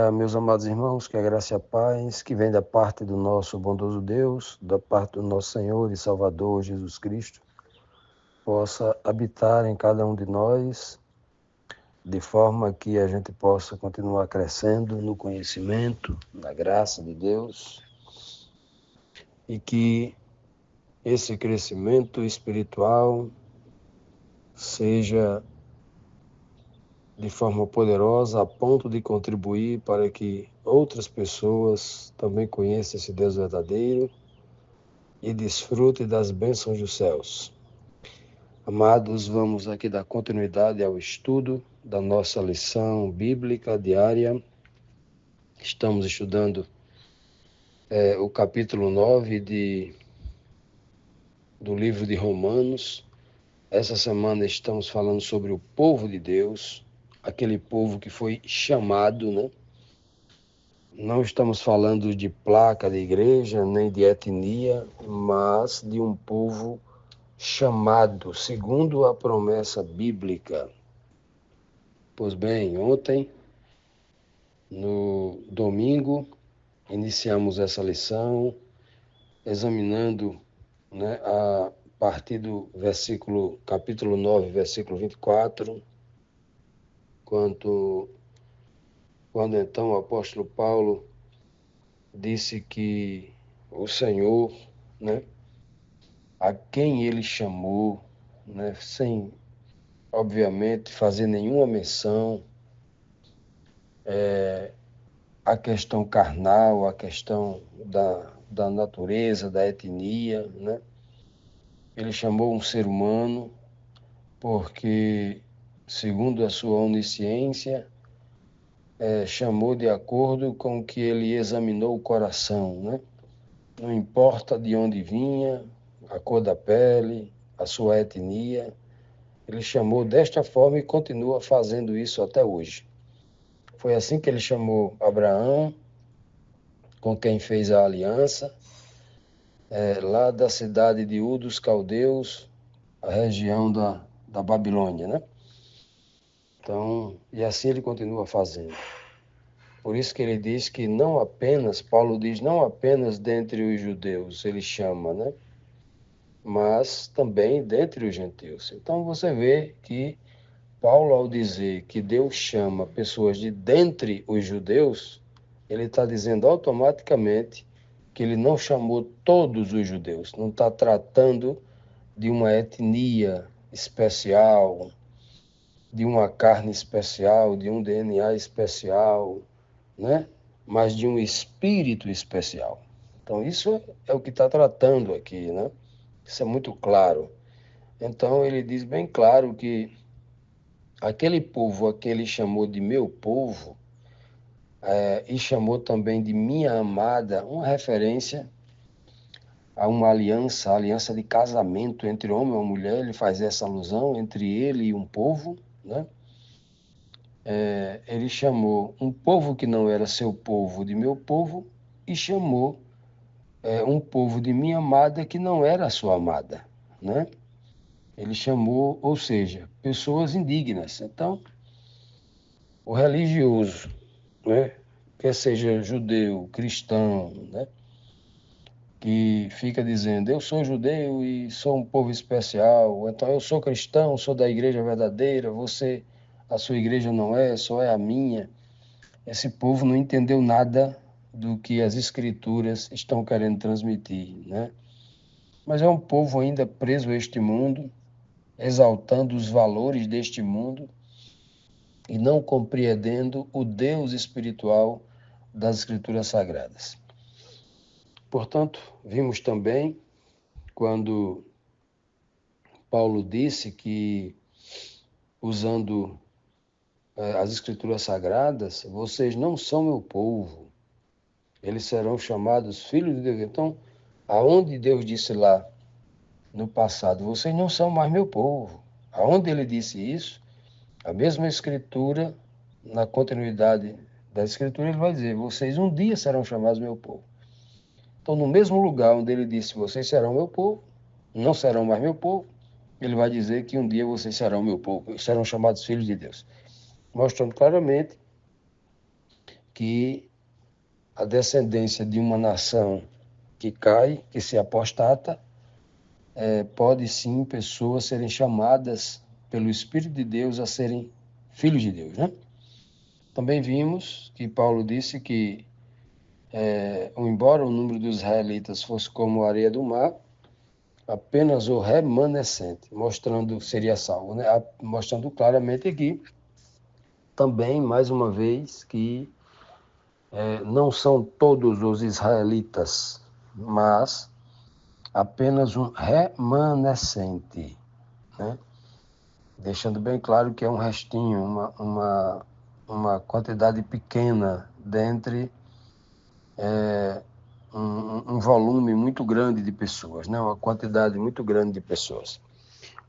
dia, meus amados irmãos, que a graça e a paz, que vem da parte do nosso bondoso Deus, da parte do nosso Senhor e Salvador Jesus Cristo, possa habitar em cada um de nós, de forma que a gente possa continuar crescendo no conhecimento, na graça de Deus, e que esse crescimento espiritual seja de forma poderosa a ponto de contribuir para que outras pessoas também conheçam esse Deus verdadeiro e desfrutem das bênçãos dos céus. Amados, vamos aqui dar continuidade ao estudo da nossa lição bíblica diária. Estamos estudando o capítulo 9 do livro de Romanos. Essa semana estamos falando sobre o povo de Deus, aquele povo que foi chamado, né? Não estamos falando de placa de igreja, nem de etnia, mas de um povo chamado, segundo a promessa bíblica. Pois bem, ontem, no domingo, iniciamos essa lição, examinando, né, a partir do capítulo 9, versículo 24, quando então o apóstolo Paulo disse que o Senhor, né, a quem ele chamou, né, sem, obviamente, fazer nenhuma menção à questão carnal, à questão da natureza, da etnia, né? Ele chamou um ser humano porque, segundo a sua onisciência, chamou de acordo com o que ele examinou o coração, né? Não importa de onde vinha, a cor da pele, a sua etnia, ele chamou desta forma e continua fazendo isso até hoje. Foi assim que ele chamou Abraão, com quem fez a aliança, lá da cidade de Ur dos Caldeus, a região da Babilônia, né? Então, e assim ele continua fazendo. Por isso que ele diz que não apenas, Paulo diz, não apenas dentre os judeus ele chama, né? Mas também dentre os gentios. Então você vê que Paulo, ao dizer que Deus chama pessoas de dentre os judeus, ele está dizendo automaticamente que ele não chamou todos os judeus, não está tratando de uma etnia especial, de uma carne especial, de um DNA especial, né? Mas de um espírito especial. Então isso é o que está tratando aqui, né? Isso é muito claro. Então ele diz bem claro que aquele povo a que ele chamou de meu povo, e chamou também de minha amada, uma referência a uma aliança, a aliança de casamento entre homem e mulher, ele faz essa alusão entre ele e um povo, né? Ele chamou um povo que não era seu povo de meu povo e chamou um povo de minha amada que não era a sua amada, né? Ele chamou, ou seja, pessoas indignas. Então, o religioso, né, quer seja judeu, cristão, né, que fica dizendo, eu sou judeu e sou um povo especial, ou então eu sou cristão, sou da igreja verdadeira, a sua igreja não é, só é a minha. Esse povo não entendeu nada do que as escrituras estão querendo transmitir, né? Mas é um povo ainda preso a este mundo, exaltando os valores deste mundo e não compreendendo o Deus espiritual das Escrituras Sagradas. Portanto, vimos também quando Paulo disse que, usando as Escrituras Sagradas, vocês não são meu povo, eles serão chamados filhos de Deus. Então, aonde Deus disse lá no passado, vocês não são mais meu povo, aonde ele disse isso, a mesma Escritura, na continuidade da Escritura, ele vai dizer, vocês um dia serão chamados meu povo. Então, no mesmo lugar onde ele disse, vocês serão meu povo, não serão mais meu povo, ele vai dizer que um dia vocês serão meu povo, serão chamados filhos de Deus. Mostrando claramente que a descendência de uma nação que cai, que se apostata, pode sim pessoas serem chamadas pelo Espírito de Deus a serem filhos de Deus, né? Também vimos que Paulo disse que, embora o número dos israelitas fosse como a areia do mar, apenas o remanescente, mostrando, seria salvo, né? Mostrando claramente aqui, também, mais uma vez, que não são todos os israelitas, mas apenas um remanescente, né? Deixando bem claro que é um restinho, uma quantidade pequena dentre um volume muito grande de pessoas, né? Uma quantidade muito grande de pessoas.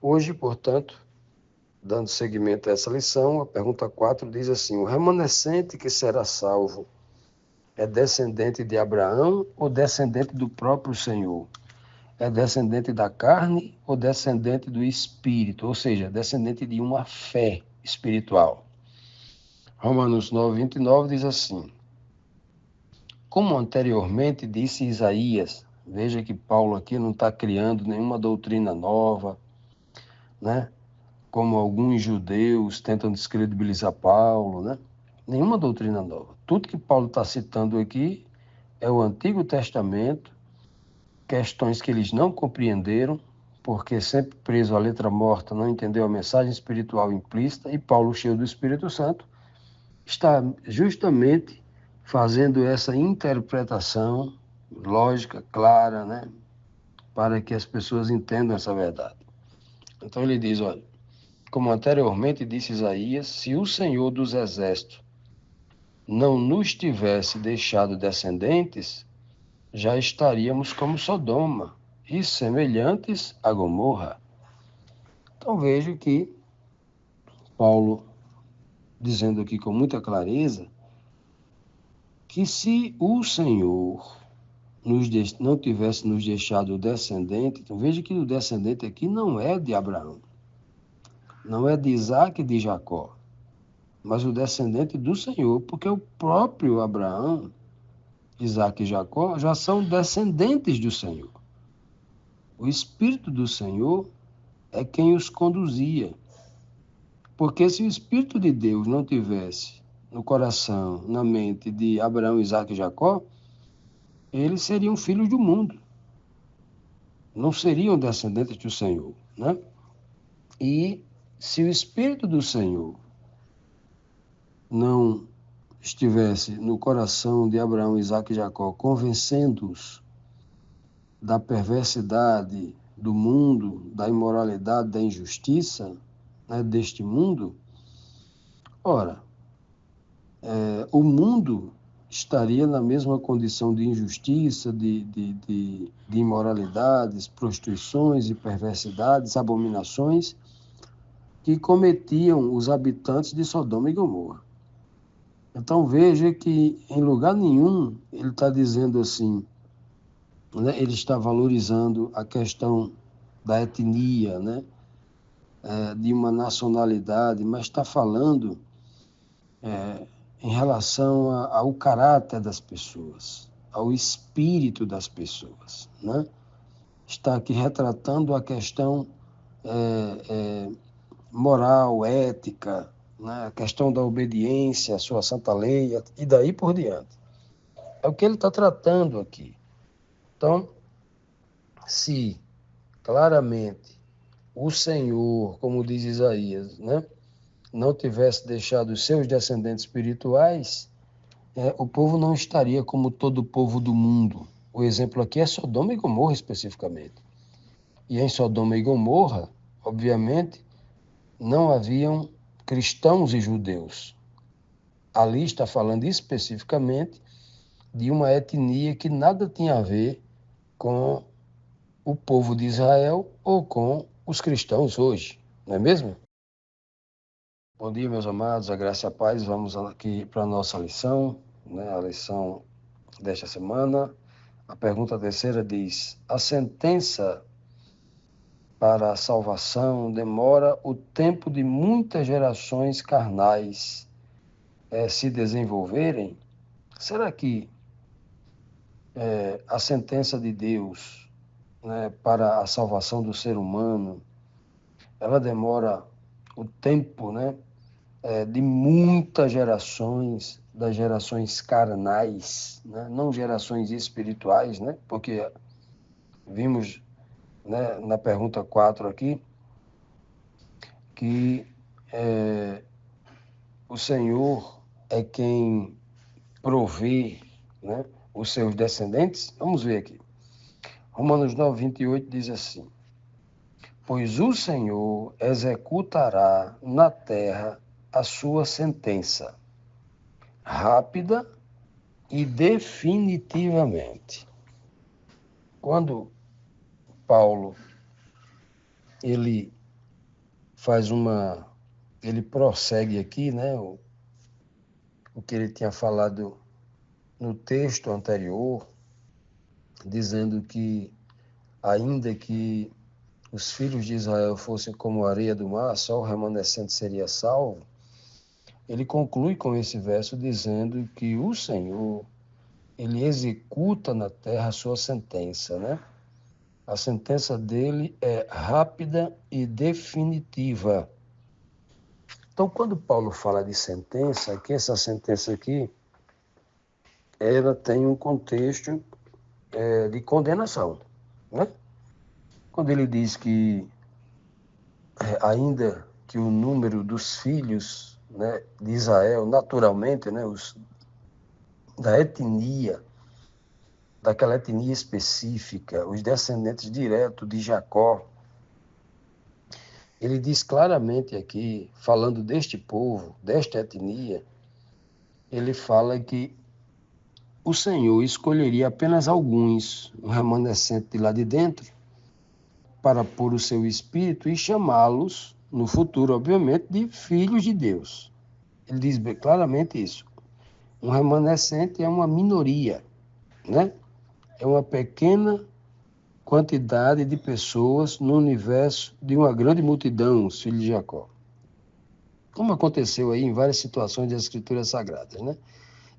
Hoje, portanto, dando seguimento a essa lição, a pergunta 4 diz assim: o remanescente que será salvo é descendente de Abraão ou descendente do próprio Senhor? É descendente da carne ou descendente do espírito? Ou seja, descendente de uma fé espiritual. Romanos 9:29 diz assim: como anteriormente disse Isaías, veja que Paulo aqui não está criando nenhuma doutrina nova, né? Como alguns judeus tentam descredibilizar Paulo, né? Nenhuma doutrina nova. Tudo que Paulo está citando aqui é o Antigo Testamento, questões que eles não compreenderam, porque sempre preso à letra morta não entendeu a mensagem espiritual implícita, e Paulo, cheio do Espírito Santo, está justamente fazendo essa interpretação lógica, clara, né? Para que as pessoas entendam essa verdade. Então ele diz, olha, como anteriormente disse Isaías, se o Senhor dos Exércitos não nos tivesse deixado descendentes, já estaríamos como Sodoma e semelhantes a Gomorra. Então vejo que Paulo dizendo aqui com muita clareza que se o Senhor não tivesse nos deixado o descendente, então veja que o descendente aqui não é de Abraão, não é de Isaac e de Jacó, mas o descendente do Senhor, porque o próprio Abraão, Isaac e Jacó já são descendentes do Senhor. O Espírito do Senhor é quem os conduzia. Porque se o Espírito de Deus não tivesse no coração, na mente de Abraão, Isaac e Jacó, eles seriam filhos do mundo. Não seriam descendentes do Senhor, né? E se o Espírito do Senhor não estivesse no coração de Abraão, Isaac e Jacó, convencendo-os da perversidade do mundo, da imoralidade, da injustiça, né, deste mundo, ora, o mundo estaria na mesma condição de injustiça, de imoralidades, prostituições e perversidades, abominações que cometiam os habitantes de Sodoma e Gomorra. Então veja que em lugar nenhum ele está dizendo assim, né, ele está valorizando a questão da etnia, né, de uma nacionalidade, mas está falando em relação ao caráter das pessoas, ao espírito das pessoas, né? Está aqui retratando a questão moral, ética, né? A questão da obediência à sua santa lei e daí por diante. É o que ele está tratando aqui. Então, se claramente o Senhor, como diz Isaías, né, não tivesse deixado os seus descendentes espirituais, o povo não estaria como todo o povo do mundo. O exemplo aqui é Sodoma e Gomorra especificamente. E em Sodoma e Gomorra, obviamente, não haviam cristãos e judeus. Ali está falando especificamente de uma etnia que nada tinha a ver com o povo de Israel ou com os cristãos hoje, não é mesmo? Bom dia, meus amados, a graça e a paz. Vamos aqui para a nossa lição, né? A lição desta semana. A pergunta terceira diz: a sentença para a salvação demora o tempo de muitas gerações carnais se desenvolverem? será que a sentença de Deus, né, para a salvação do ser humano, ela demora o tempo, né, de muitas gerações, das gerações carnais, né, não gerações espirituais, né, porque vimos, né, na pergunta 4 aqui, que o Senhor é quem provê, né, os seus descendentes. Vamos ver aqui. Romanos 9, 28 diz assim: pois o Senhor executará na terra a sua sentença, rápida e definitivamente. Quando Paulo ele faz ele prossegue aqui, né, o que ele tinha falado no texto anterior, dizendo que ainda que os filhos de Israel fossem como a areia do mar, só o remanescente seria salvo. Ele conclui com esse verso dizendo que o Senhor, ele executa na terra a sua sentença, né? A sentença dele é rápida e definitiva. Então, quando Paulo fala de sentença, que essa sentença aqui, ela tem um contexto de condenação, né? Quando ele diz que ainda que o número dos filhos, né, de Israel, naturalmente, né, da etnia, daquela etnia específica, os descendentes diretos de Jacó, ele diz claramente aqui, falando deste povo, desta etnia, ele fala que o Senhor escolheria apenas alguns, um remanescente de lá de dentro, para pôr o seu espírito e chamá-los, no futuro, obviamente, de filhos de Deus. Ele diz claramente isso. Um remanescente é uma minoria, né? É uma pequena quantidade de pessoas no universo de uma grande multidão, os filhos de Jacó. Como aconteceu aí em várias situações das Escrituras Sagradas, né?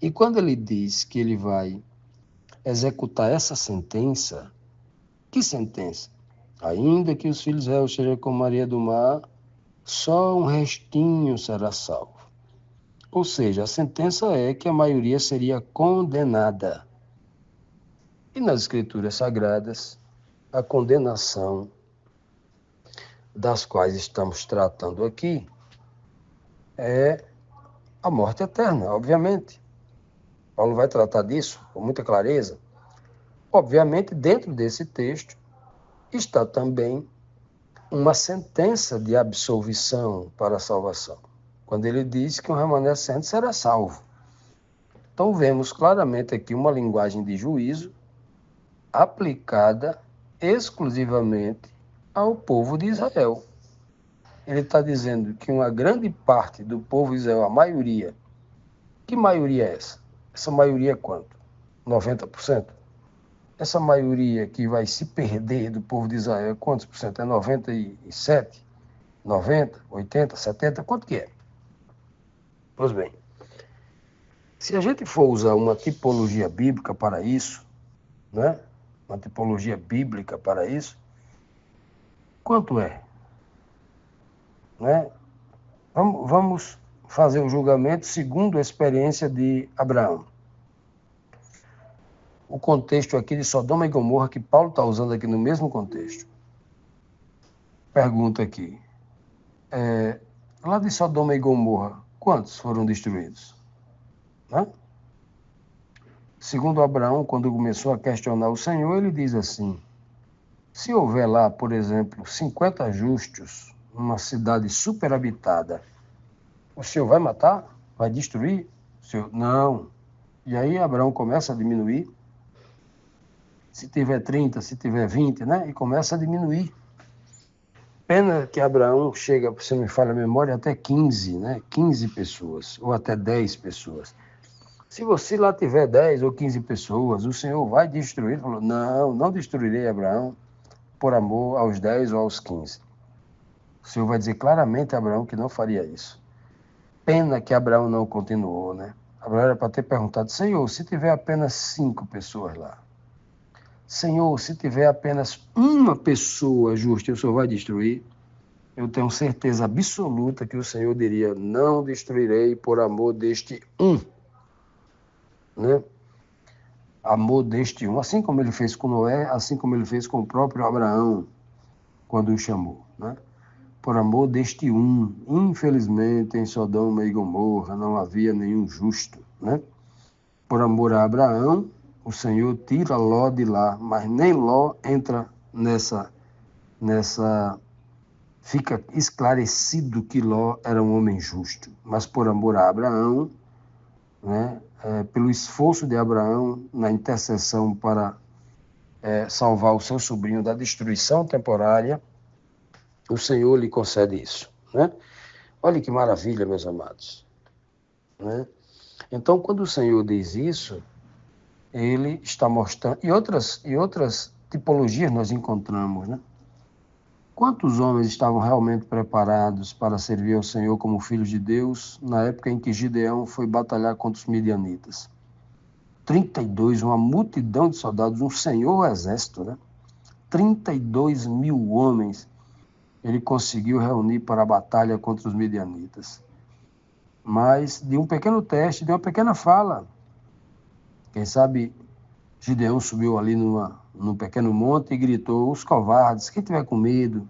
E quando ele diz que ele vai executar essa sentença, que sentença? Ainda que os filhos de Israel sejam como Maria do Mar, só um restinho será salvo. Ou seja, a sentença é que a maioria seria condenada. E nas Escrituras Sagradas, a condenação das quais estamos tratando aqui é a morte eterna, obviamente. Paulo vai tratar disso com muita clareza. Obviamente, dentro desse texto está também uma sentença de absolvição para a salvação, quando ele diz que um remanescente será salvo. Então, vemos claramente aqui uma linguagem de juízo aplicada exclusivamente ao povo de Israel. Ele está dizendo que uma grande parte do povo de Israel, a maioria, que maioria é essa? Essa maioria é quanto? 90%? Essa maioria que vai se perder do povo de Israel, quantos por cento? É 97? 90? 80? 70? Quanto que é? Pois bem, se a gente for usar uma tipologia bíblica para isso, né? Uma tipologia bíblica para isso, quanto é? Né? Vamos fazer o julgamento segundo a experiência de Abraão. O contexto aqui de Sodoma e Gomorra, que Paulo está usando aqui no mesmo contexto. Pergunta aqui. Lá de Sodoma e Gomorra, quantos foram destruídos? Né? Segundo Abraão, quando começou a questionar o Senhor, ele diz assim: se houver lá, por exemplo, 50 justos, numa cidade superabitada, o Senhor vai matar? Vai destruir? O Senhor, não. E aí Abraão começa a diminuir. Se tiver 30, se tiver 20, né? E começa a diminuir. Pena que Abraão chega, se não me falha a memória, até 15, né? 15 pessoas, ou até 10 pessoas. Se você lá tiver 10 ou 15 pessoas, o Senhor vai destruir? Ele falou, não, não destruirei Abraão por amor aos 10 ou aos 15. O Senhor vai dizer claramente a Abraão que não faria isso. Pena que Abraão não continuou, né? Abraão era para ter perguntado: Senhor, se tiver apenas 5 pessoas lá, Senhor, se tiver apenas uma pessoa justa, o Senhor vai destruir? Eu tenho certeza absoluta que o Senhor diria: não destruirei por amor deste um, né? Amor deste um, assim como ele fez com Noé, assim como ele fez com o próprio Abraão, quando o chamou, né? Por amor deste um. Infelizmente, em Sodoma e Gomorra não havia nenhum justo, né? Por amor a Abraão, o Senhor tira Ló de lá, mas nem Ló entra nessa. Fica esclarecido que Ló era um homem justo, mas por amor a Abraão, né? Pelo esforço de Abraão na intercessão para salvar o seu sobrinho da destruição temporária, o Senhor lhe concede isso, né? Olha que maravilha, meus amados, né? Então, quando o Senhor diz isso, ele está mostrando, e outras tipologias nós encontramos, né? Quantos homens estavam realmente preparados para servir ao Senhor como filhos de Deus na época em que Gideão foi batalhar contra os midianitas? 32, uma multidão de soldados, um senhor exército, né? 32 mil homens ele conseguiu reunir para a batalha contra os midianitas. Mas de um pequeno teste, de uma pequena fala, quem sabe Gideão subiu ali num pequeno monte e gritou: os covardes, quem tiver com medo,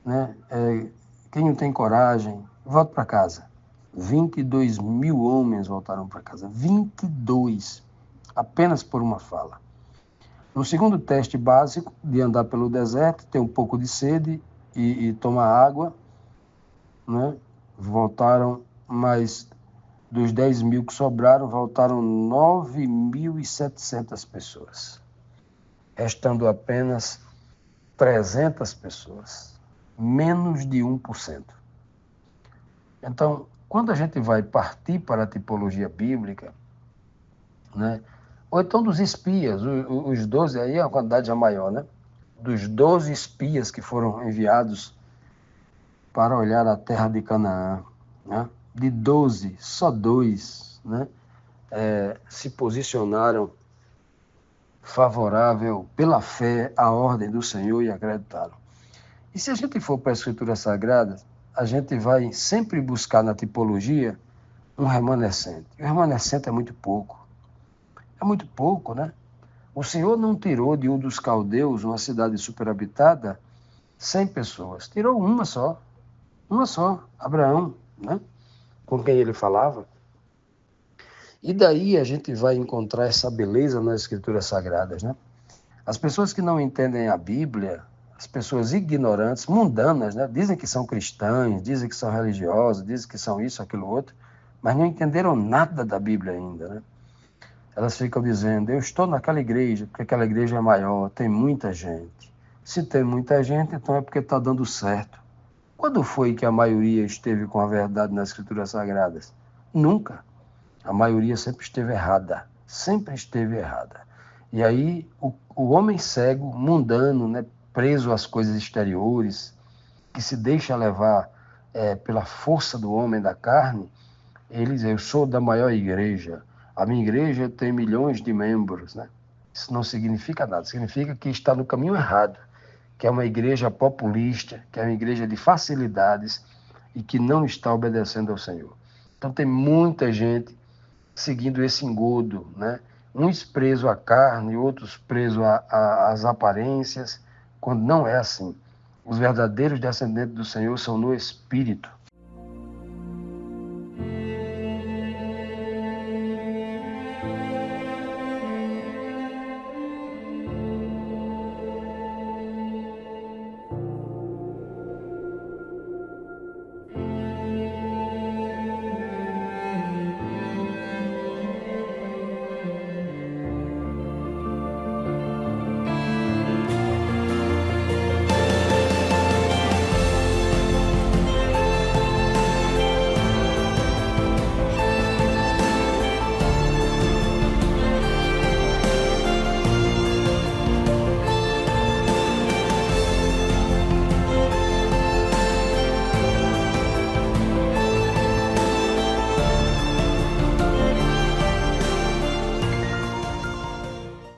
né? Quem não tem coragem, volta para casa. 22 mil homens voltaram para casa. 22, apenas por uma fala. No segundo teste básico, de andar pelo deserto, ter um pouco de sede e tomar água, né? Voltaram, mas dos 10 mil que sobraram, voltaram 9.700 pessoas, restando apenas 300 pessoas, menos de 1%. Então, quando a gente vai partir para a tipologia bíblica, né? Ou então dos espias, os 12 aí, a quantidade já maior, né? Dos 12 espias que foram enviados para olhar a terra de Canaã, né? De 12, só 2, né? Se posicionaram favorável pela fé à ordem do Senhor e acreditaram. E se a gente for para a Escritura Sagrada, a gente vai sempre buscar na tipologia um remanescente. E o remanescente é muito pouco. É muito pouco, né? O Senhor não tirou de um dos caldeus, uma cidade superabitada, 100 pessoas. Tirou uma só, Abraão, né? Com quem ele falava. E daí a gente vai encontrar essa beleza nas Escrituras Sagradas, né? As pessoas que não entendem a Bíblia, as pessoas ignorantes, mundanas, né? Dizem que são cristãs, dizem que são religiosas, dizem que são isso, aquilo, outro, mas não entenderam nada da Bíblia ainda, né? Elas ficam dizendo: eu estou naquela igreja, porque aquela igreja é maior, tem muita gente. Se tem muita gente, então é porque está dando certo. Quando foi que a maioria esteve com a verdade nas Escrituras Sagradas? Nunca. A maioria sempre esteve errada. Sempre esteve errada. E aí, o homem cego, mundano, né, preso às coisas exteriores, que se deixa levar pela força do homem da carne, ele diz: eu sou da maior igreja. A minha igreja tem milhões de membros, né? Isso não significa nada. Significa que está no caminho errado, que é uma igreja populista, que é uma igreja de facilidades e que não está obedecendo ao Senhor. Então tem muita gente seguindo esse engodo, né? Uns presos à carne, outros presos às aparências, quando não é assim. Os verdadeiros descendentes do Senhor são no Espírito,